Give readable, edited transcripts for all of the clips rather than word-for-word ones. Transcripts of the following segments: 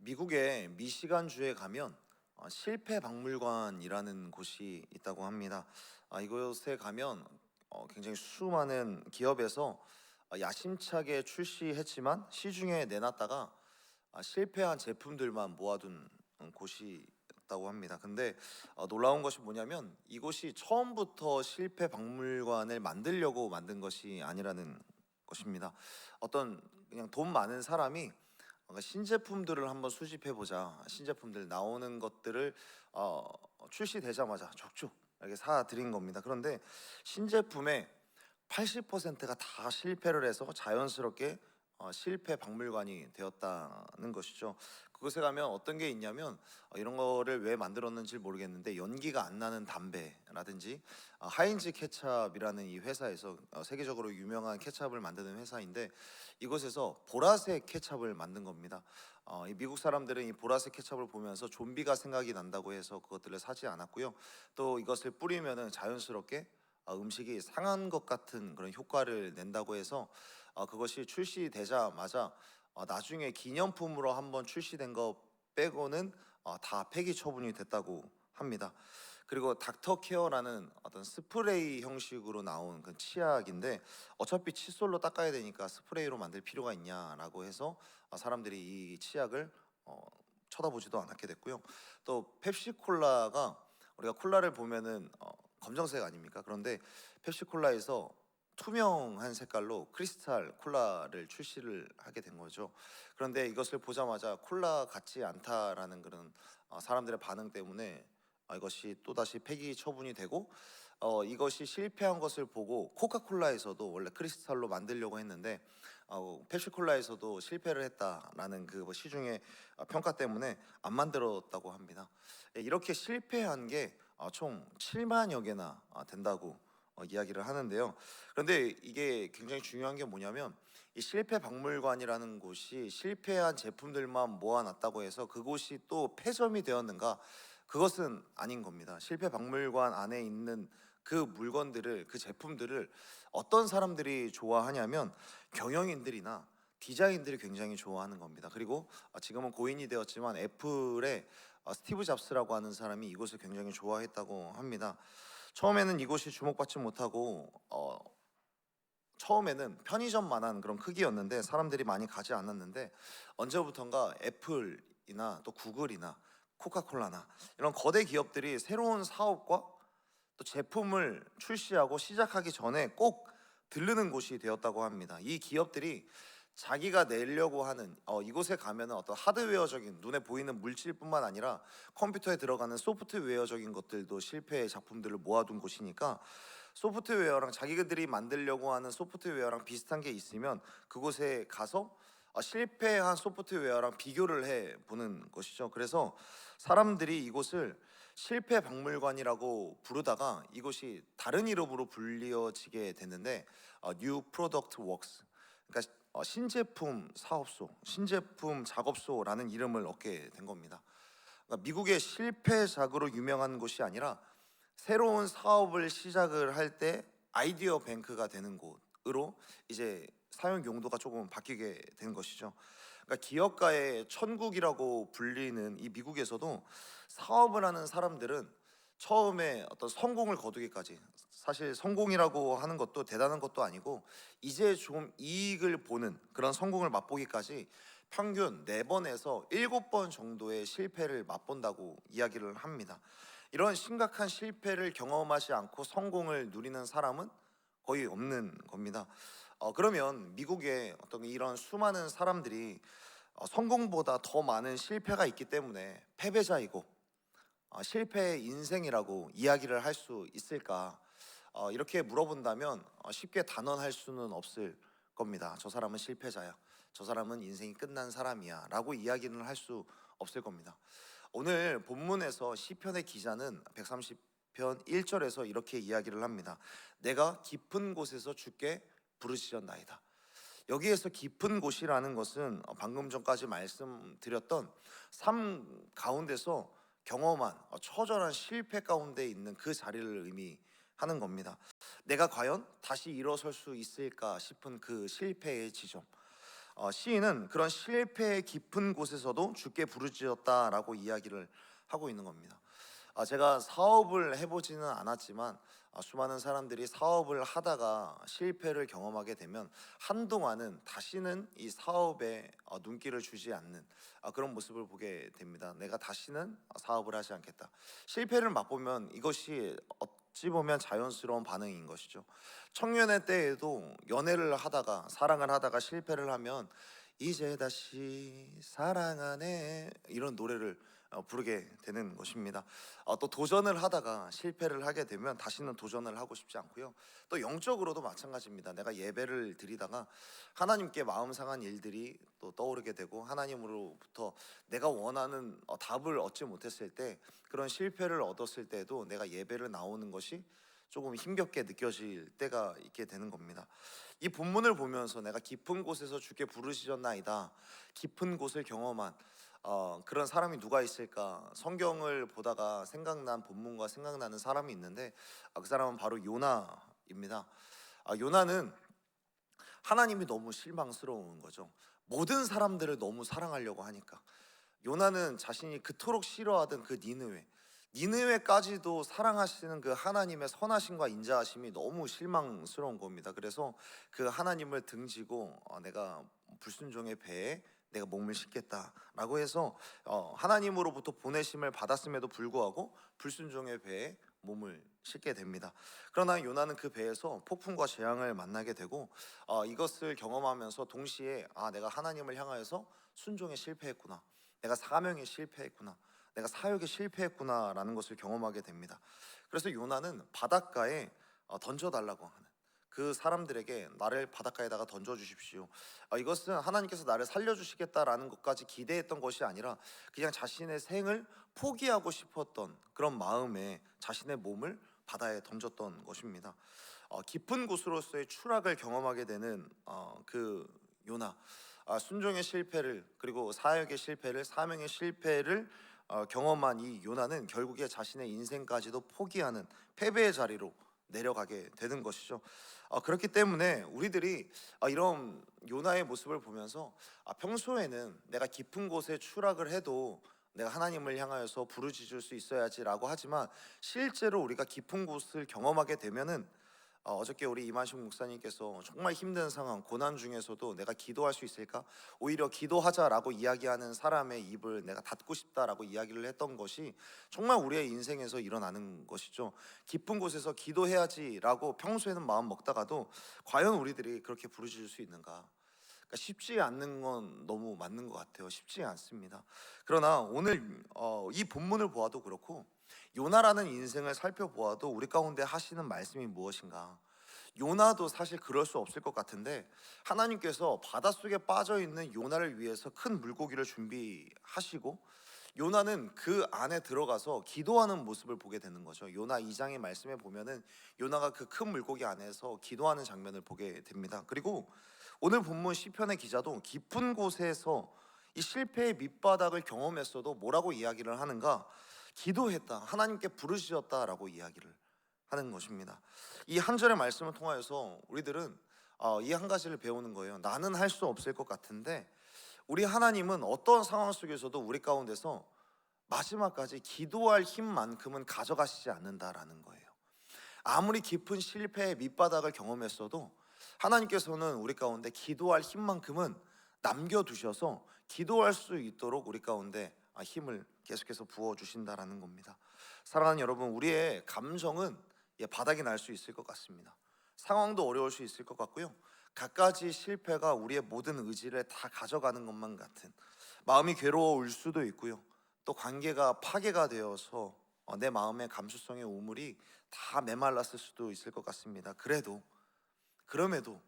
미국의 미시간주에 가면 실패 박물관이라는 곳이 있다고 합니다. 이곳에 가면 굉장히 수많은 기업에서 야심차게 출시했지만 시중에 내놨다가 실패한 제품들만 모아둔 곳이 있다고 합니다. 근데 놀라운 것이 뭐냐면 이곳이 처음부터 실패 박물관을 만들려고 만든 것이 아니라는 것입니다. 어떤 그냥 돈 많은 사람이 신제품들을 한번 수집해 보자. 신제품들 나오는 것들을 어, 출시되자마자 족족 이렇게 사 드린 겁니다. 그런데 신제품의 80%가 다 실패를 해서 자연스럽게 실패 박물관이 되었다는 것이죠. 그곳에 가면 어떤 게 있냐면 이런 거를 왜 만들었는지 모르겠는데 연기가 안 나는 담배라든지 하인즈 케찹이라는 이 회사에서 세계적으로 유명한 케찹을 만드는 회사인데 이곳에서 보라색 케찹을 만든 겁니다. 이 미국 사람들은 이 보라색 케찹을 보면서 좀비가 생각이 난다고 해서 그것들을 사지 않았고요. 또 이것을 뿌리면은 자연스럽게 음식이 상한 것 같은 그런 효과를 낸다고 해서 그것이 출시되자마자 나중에 기념품으로 한번 출시된 거 빼고는 다 폐기 처분이 됐다고 합니다. 그리고 닥터 케어라는 어떤 스프레이 형식으로 나온 그 치약인데 어차피 칫솔로 닦아야 되니까 스프레이로 만들 필요가 있냐라고 해서 사람들이 이 치약을 쳐다보지도 않게 됐고요. 또 펩시콜라가 우리가 콜라를 보면은 검정색 아닙니까? 그런데 펩시콜라에서 투명한 색깔로 크리스탈 콜라를 출시를 하게 된 거죠. 그런데 이것을 보자마자 콜라 같지 않다라는 그런 사람들의 반응 때문에 이것이 또다시 폐기 처분이 되고 이것이 실패한 것을 보고 코카콜라에서도 원래 크리스탈로 만들려고 했는데 펩시콜라에서도 실패를 했다라는 그뭐 시중의 평가 때문에 안 만들었다고 합니다. 이렇게 실패한 게 총 7만여 개나 된다고 이야기를 하는데요. 그런데 이게 굉장히 중요한 게 뭐냐면 이 실패 박물관이라는 곳이 실패한 제품들만 모아놨다고 해서 그곳이 또 폐점이 되었는가? 그것은 아닌 겁니다. 실패 박물관 안에 있는 그 물건들을 그 제품들을 어떤 사람들이 좋아하냐면 경영인들이나 디자인들이 굉장히 좋아하는 겁니다. 그리고 지금은 고인이 되었지만 애플의 스티브 잡스라고 하는 사람이 이곳을 굉장히 좋아했다고 합니다. 처음에는 이곳이 주목받지 못하고 처음에는 편의점만한 그런 크기였는데 사람들이 많이 가지 않았는데 언제부턴가 애플이나 또 구글이나 코카콜라나 이런 거대 기업들이 새로운 사업과 또 제품을 출시하고 시작하기 전에 꼭 들르는 곳이 되었다고 합니다. 이 기업들이 자기가 내려고 하는 이곳에 가면은 어떤 하드웨어적인 눈에 보이는 물질뿐만 아니라 컴퓨터에 들어가는 소프트웨어적인 것들도 실패의 작품들을 모아둔 곳이니까 소프트웨어랑 자기들이 만들려고 하는 소프트웨어랑 비슷한 게 있으면 그곳에 가서 실패한 소프트웨어랑 비교를 해 보는 것이죠. 그래서 사람들이 이곳을 실패 박물관이라고 부르다가 이곳이 다른 이름으로 불리어지게 됐는데 New Product Works, 그러니까 신제품 사업소, 신제품 작업소라는 이름을 얻게 된 겁니다. 그러니까 미국의 실패작으로 유명한 곳이 아니라 새로운 사업을 시작을 할 때 아이디어 뱅크가 되는 곳으로 이제 사용 용도가 조금 바뀌게 된 것이죠. 그러니까 기업가의 천국이라고 불리는 이 미국에서도 사업을 하는 사람들은 처음에 어떤 성공을 거두기까지, 사실 성공이라고 하는 것도 대단한 것도 아니고 이제 좀 이익을 보는 그런 성공을 맛보기까지 평균 4번에서 7번 정도의 실패를 맛본다고 이야기를 합니다. 이런 심각한 실패를 경험하지 않고 성공을 누리는 사람은 거의 없는 겁니다. 그러면 미국의 어떤 이런 수많은 사람들이 성공보다 더 많은 실패가 있기 때문에 패배자이고 실패의 인생이라고 이야기를 할 수 있을까? 이렇게 물어본다면 쉽게 단언할 수는 없을 겁니다. 저 사람은 실패자야. 저 사람은 인생이 끝난 사람이야. 라고 이야기는 할 수 없을 겁니다. 오늘 본문에서 시편의 기자는 130편 1절에서 이렇게 이야기를 합니다. 내가 깊은 곳에서 주께 부르짖었나이다. 여기에서 깊은 곳이라는 것은 방금 전까지 말씀드렸던 삶 가운데서 경험한 처절한 실패 가운데 있는 그 자리를 의미하는 겁니다. 내가 과연 다시 일어설 수 있을까 싶은 그 실패의 지점. 시인은 그런 실패의 깊은 곳에서도 주께 부르짖었다라고 이야기를 하고 있는 겁니다. 제가 사업을 해보지는 않았지만 수많은 사람들이 사업을 하다가 실패를 경험하게 되면 한동안은 다시는 이 사업에 눈길을 주지 않는 그런 모습을 보게 됩니다. 내가 다시는 사업을 하지 않겠다. 실패를 맛보면 이것이 어찌 보면 자연스러운 반응인 것이죠. 청년의 때에도 연애를 하다가 사랑을 하다가 실패를 하면 이제 다시 사랑하네 이런 노래를 부르게 되는 것입니다. 또 도전을 하다가 실패를 하게 되면 다시는 도전을 하고 싶지 않고요. 또 영적으로도 마찬가지입니다. 내가 예배를 드리다가 하나님께 마음 상한 일들이 또 떠오르게 되고 하나님으로부터 내가 원하는 답을 얻지 못했을 때, 그런 실패를 얻었을 때도 내가 예배를 나오는 것이 조금 힘겹게 느껴질 때가 있게 되는 겁니다. 이 본문을 보면서 내가 깊은 곳에서 주께 부르시셨나이다, 깊은 곳을 경험한 그런 사람이 누가 있을까? 성경을 보다가 생각난 본문과 생각나는 사람이 있는데 그 사람은 바로 요나입니다. 요나는 하나님이 너무 실망스러운 거죠. 모든 사람들을 너무 사랑하려고 하니까 요나는 자신이 그토록 싫어하던 그 니느웨까지도 사랑하시는 그 하나님의 선하심과 인자하심이 너무 실망스러운 겁니다. 그래서 그 하나님을 등지고 내가 불순종의 배에 내가 몸을 싣겠다라고 해서 하나님으로부터 보내심을 받았음에도 불구하고 불순종의 배에 몸을 싣게 됩니다. 그러나 요나는 그 배에서 폭풍과 재앙을 만나게 되고 이것을 경험하면서 동시에 내가 하나님을 향하여서 순종에 실패했구나, 내가 사명에 실패했구나, 내가 사역에 실패했구나라는 것을 경험하게 됩니다. 그래서 요나는 바닷가에 던져달라고 하는, 그 사람들에게 나를 바닷가에다가 던져주십시오, 이것은 하나님께서 나를 살려주시겠다라는 것까지 기대했던 것이 아니라 그냥 자신의 생을 포기하고 싶었던 그런 마음에 자신의 몸을 바다에 던졌던 것입니다. 깊은 곳으로서의 추락을 경험하게 되는 그 요나, 순종의 실패를, 그리고 사역의 실패를, 사명의 실패를 경험한 이 요나는 결국에 자신의 인생까지도 포기하는 패배의 자리로 내려가게 되는 것이죠. 그렇기 때문에 우리들이 이런 요나의 모습을 보면서 평소에는 내가 깊은 곳에 추락을 해도 내가 하나님을 향하여서 부르짖을 수 있어야지라고 하지만, 실제로 우리가 깊은 곳을 경험하게 되면은 어저께 우리 이만식 목사님께서 정말 힘든 상황, 고난 중에서도 내가 기도할 수 있을까? 오히려 기도하자라고 이야기하는 사람의 입을 내가 닫고 싶다라고 이야기를 했던 것이 정말 우리의 인생에서 일어나는 것이죠. 깊은 곳에서 기도해야지라고 평소에는 마음 먹다가도 과연 우리들이 그렇게 부르짖을 수 있는가? 그러니까 쉽지 않는 건 너무 맞는 것 같아요. 쉽지 않습니다. 그러나 오늘 이 본문을 보아도 그렇고 요나라는 인생을 살펴보아도 우리 가운데 하시는 말씀이 무엇인가? 요나도 사실 그럴 수 없을 것 같은데 하나님께서 바닷속에 빠져있는 요나를 위해서 큰 물고기를 준비하시고 요나는 그 안에 들어가서 기도하는 모습을 보게 되는 거죠. 요나 2장의 말씀에 보면은 요나가 그 큰 물고기 안에서 기도하는 장면을 보게 됩니다. 그리고 오늘 본문 시편의 기자도 깊은 곳에서 이 실패의 밑바닥을 경험했어도 뭐라고 이야기를 하는가? 기도했다, 하나님께 부르짖었다라고 이야기를 하는 것입니다. 이 한 절의 말씀을 통하여서 우리들은 이 한 가지를 배우는 거예요. 나는 할 수 없을 것 같은데 우리 하나님은 어떤 상황 속에서도 우리 가운데서 마지막까지 기도할 힘만큼은 가져가시지 않는다라는 거예요. 아무리 깊은 실패의 밑바닥을 경험했어도 하나님께서는 우리 가운데 기도할 힘만큼은 남겨두셔서 기도할 수 있도록 우리 가운데 힘을 계속해서 부어주신다라는 겁니다. 사랑하는 여러분, 우리의 감정은 바닥이 날 수 있을 것 같습니다. 상황도 어려울 수 있을 것 같고요. 갖가지 실패가 우리의 모든 의지를 다 가져가는 것만 같은, 마음이 괴로울 수도 있고요. 또 관계가 파괴가 되어서 내 마음의 감수성의 우물이 다 메말랐을 수도 있을 것 같습니다. 그럼에도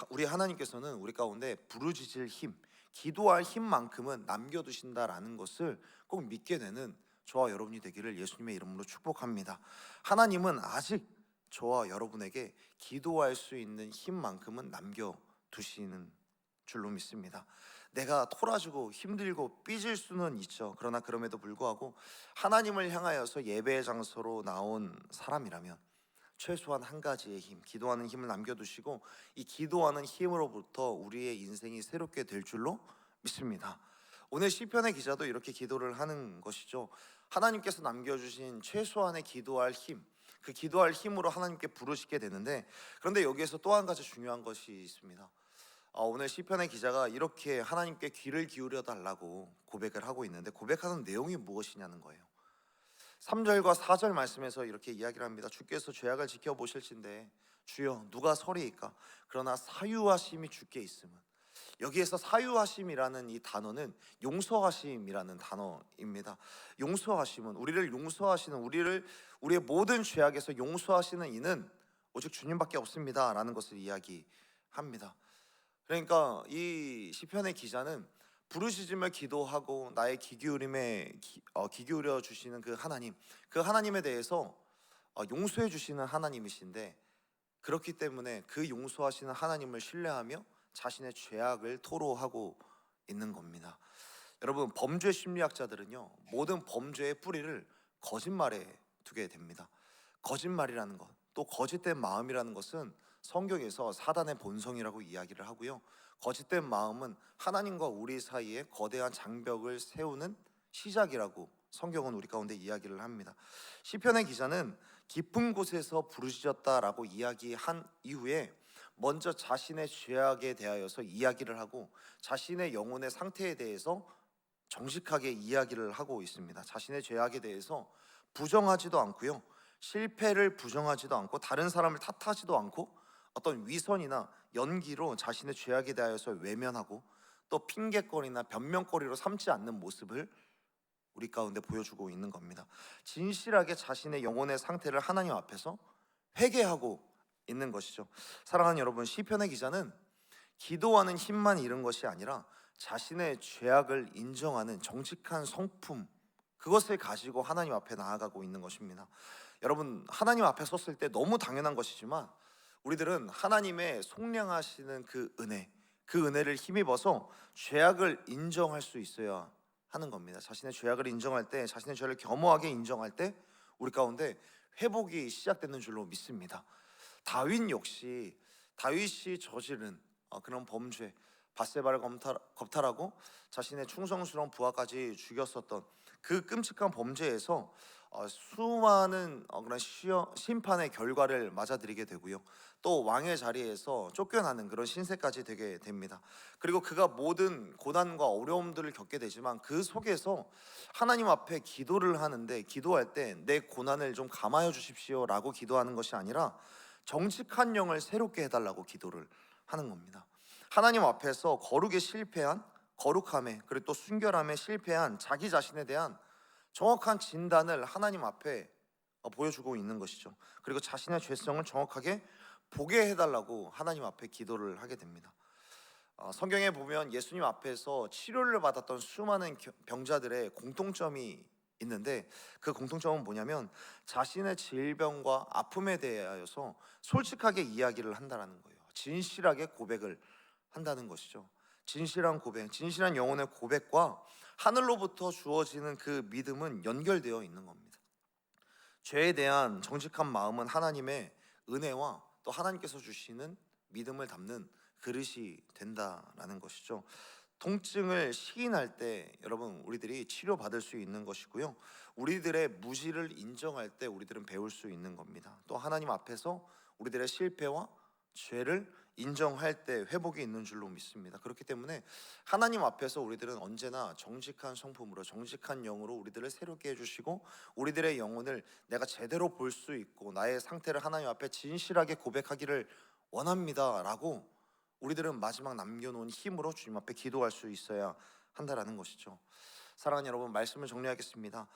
우리 하나님께서는 우리 가운데 부르짖을 힘, 기도할 힘만큼은 남겨두신다라는 것을 꼭 믿게 되는 저와 여러분이 되기를 예수님의 이름으로 축복합니다. 하나님은 아직 저와 여러분에게 기도할 수 있는 힘만큼은 남겨두시는 줄로 믿습니다. 내가 토라지고 힘들고 삐질 수는 있죠. 그러나 그럼에도 불구하고 하나님을 향하여서 예배의 장소로 나온 사람이라면, 최소한 한 가지의 힘, 기도하는 힘을 남겨두시고 이 기도하는 힘으로부터 우리의 인생이 새롭게 될 줄로 믿습니다. 오늘 시편의 기자도 이렇게 기도를 하는 것이죠. 하나님께서 남겨주신 최소한의 기도할 힘, 그 기도할 힘으로 하나님께 부르시게 되는데, 그런데 여기에서 또 한 가지 중요한 것이 있습니다. 오늘 시편의 기자가 이렇게 하나님께 귀를 기울여 달라고 고백을 하고 있는데, 고백하는 내용이 무엇이냐는 거예요. 3절과 4절 말씀에서 이렇게 이야기를 합니다. 주께서 죄악을 지켜보실진데 주여 누가 서리이까? 그러나 사유하심이 주께 있음은. 여기에서 사유하심이라는 이 단어는 용서하심이라는 단어입니다. 용서하심은 우리를 용서하시는, 우리의 모든 죄악에서 용서하시는 이는 오직 주님밖에 없습니다 라는 것을 이야기합니다. 그러니까 이 시편의 기자는 부르짖으며 기도하고 나의 귀 기울여 주시는 그 하나님, 그 하나님에 대해서 용서해 주시는 하나님이신데, 그렇기 때문에 그 용서하시는 하나님을 신뢰하며 자신의 죄악을 토로하고 있는 겁니다. 여러분, 범죄 심리학자들은요, 모든 범죄의 뿌리를 거짓말에 두게 됩니다. 거짓말이라는 것, 또 거짓된 마음이라는 것은 성경에서 사단의 본성이라고 이야기를 하고요, 거짓된 마음은 하나님과 우리 사이에 거대한 장벽을 세우는 시작이라고 성경은 우리 가운데 이야기를 합니다. 시편의 기자는 깊은 곳에서 부르짖었다라고 이야기한 이후에 먼저 자신의 죄악에 대하여서 이야기를 하고 자신의 영혼의 상태에 대해서 정직하게 이야기를 하고 있습니다. 자신의 죄악에 대해서 부정하지도 않고요, 실패를 부정하지도 않고 다른 사람을 탓하지도 않고 어떤 위선이나 연기로 자신의 죄악에 대하여서 외면하고 또 핑계거리나 변명거리로 삼지 않는 모습을 우리 가운데 보여주고 있는 겁니다. 진실하게 자신의 영혼의 상태를 하나님 앞에서 회개하고 있는 것이죠. 사랑하는 여러분, 시편의 기자는 기도하는 힘만 잃은 것이 아니라 자신의 죄악을 인정하는 정직한 성품, 그것을 가지고 하나님 앞에 나아가고 있는 것입니다. 여러분, 하나님 앞에 섰을 때 너무 당연한 것이지만 우리들은 하나님의 속량하시는 그 은혜를 힘입어서 죄악을 인정할 수 있어야 하는 겁니다. 자신의 죄악을 인정할 때, 자신의 죄를 겸허하게 인정할 때 우리 가운데 회복이 시작되는 줄로 믿습니다. 다윗 역시 다윗이 저지른 그런 범죄, 밧세바를 겁탈하고 자신의 충성스러운 부하까지 죽였었던 그 끔찍한 범죄에서 수많은 그런 심판의 결과를 맞아들이게 되고요, 또 왕의 자리에서 쫓겨나는 그런 신세까지 되게 됩니다. 그리고 그가 모든 고난과 어려움들을 겪게 되지만 그 속에서 하나님 앞에 기도를 하는데, 기도할 때 내 고난을 좀 감하여 주십시오 라고 기도하는 것이 아니라 정직한 영을 새롭게 해달라고 기도를 하는 겁니다. 하나님 앞에서 거룩함에 그리고 또 순결함에 실패한 자기 자신에 대한 정확한 진단을 하나님 앞에 보여주고 있는 것이죠. 그리고 자신의 죄성을 정확하게 보게 해달라고 하나님 앞에 기도를 하게 됩니다. 성경에 보면 예수님 앞에서 치료를 받았던 수많은 병자들의 공통점이 있는데, 그 공통점은 뭐냐면 자신의 질병과 아픔에 대하여서 솔직하게 이야기를 한다는 거예요. 진실하게 고백을 한다는 것이죠. 진실한 고백, 진실한 영혼의 고백과 하늘로부터 주어지는 그 믿음은 연결되어 있는 겁니다. 죄에 대한 정직한 마음은 하나님의 은혜와 또 하나님께서 주시는 믿음을 담는 그릇이 된다라는 것이죠. 통증을 시인할 때 여러분, 우리들이 치료받을 수 있는 것이고요, 우리들의 무지를 인정할 때 우리들은 배울 수 있는 겁니다. 또 하나님 앞에서 우리들의 실패와 죄를 인정할 때 회복이 있는 줄로 믿습니다. 그렇기 때문에 하나님 앞에서 우리들은 언제나 정직한 성품으로, 정직한 영으로 우리들을 새롭게 해주시고 우리들의 영혼을 내가 제대로 볼 수 있고 나의 상태를 하나님 앞에 진실하게 고백하기를 원합니다 라고 우리들은 마지막 남겨놓은 힘으로 주님 앞에 기도할 수 있어야 한다라는 것이죠. 사랑하는 여러분, 말씀을 정리하겠습니다.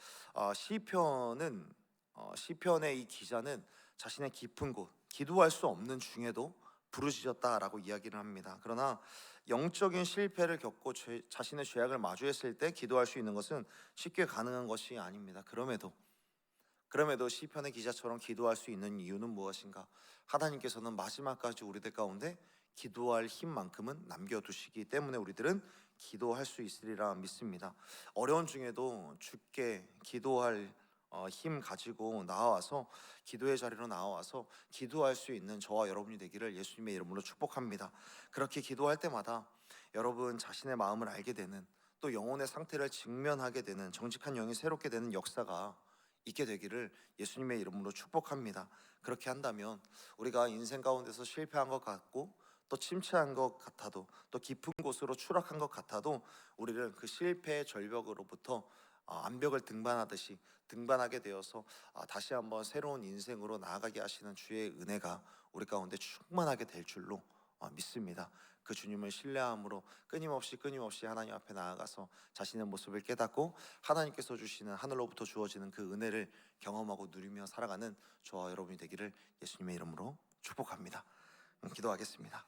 시편의 이 기자는 자신의 깊은 곳, 기도할 수 없는 중에도 부르짖었다라고 이야기를 합니다. 그러나 영적인 실패를 겪고 자신의 죄악을 마주했을 때 기도할 수 있는 것은 쉽게 가능한 것이 아닙니다. 그럼에도 시편의 기자처럼 기도할 수 있는 이유는 무엇인가? 하나님께서는 마지막까지 우리들 가운데 기도할 힘만큼은 남겨두시기 때문에 우리들은 기도할 수 있으리라 믿습니다. 어려운 중에도 주께 기도할 힘 가지고 나와서 기도의 자리로 나와서 기도할 수 있는 저와 여러분이 되기를 예수님의 이름으로 축복합니다. 그렇게 기도할 때마다 여러분 자신의 마음을 알게 되는, 또 영혼의 상태를 직면하게 되는, 정직한 영이 새롭게 되는 역사가 있게 되기를 예수님의 이름으로 축복합니다. 그렇게 한다면 우리가 인생 가운데서 실패한 것 같고 또 침체한 것 같아도 또 깊은 곳으로 추락한 것 같아도 우리는 그 실패의 절벽으로부터 암벽을 등반하듯이 등반하게 되어서 다시 한번 새로운 인생으로 나아가게 하시는 주의 은혜가 우리 가운데 충만하게 될 줄로 믿습니다. 그 주님을 신뢰함으로 끊임없이 하나님 앞에 나아가서 자신의 모습을 깨닫고 하나님께서 주시는 하늘로부터 주어지는 그 은혜를 경험하고 누리며 살아가는 저와 여러분이 되기를 예수님의 이름으로 축복합니다. 기도하겠습니다.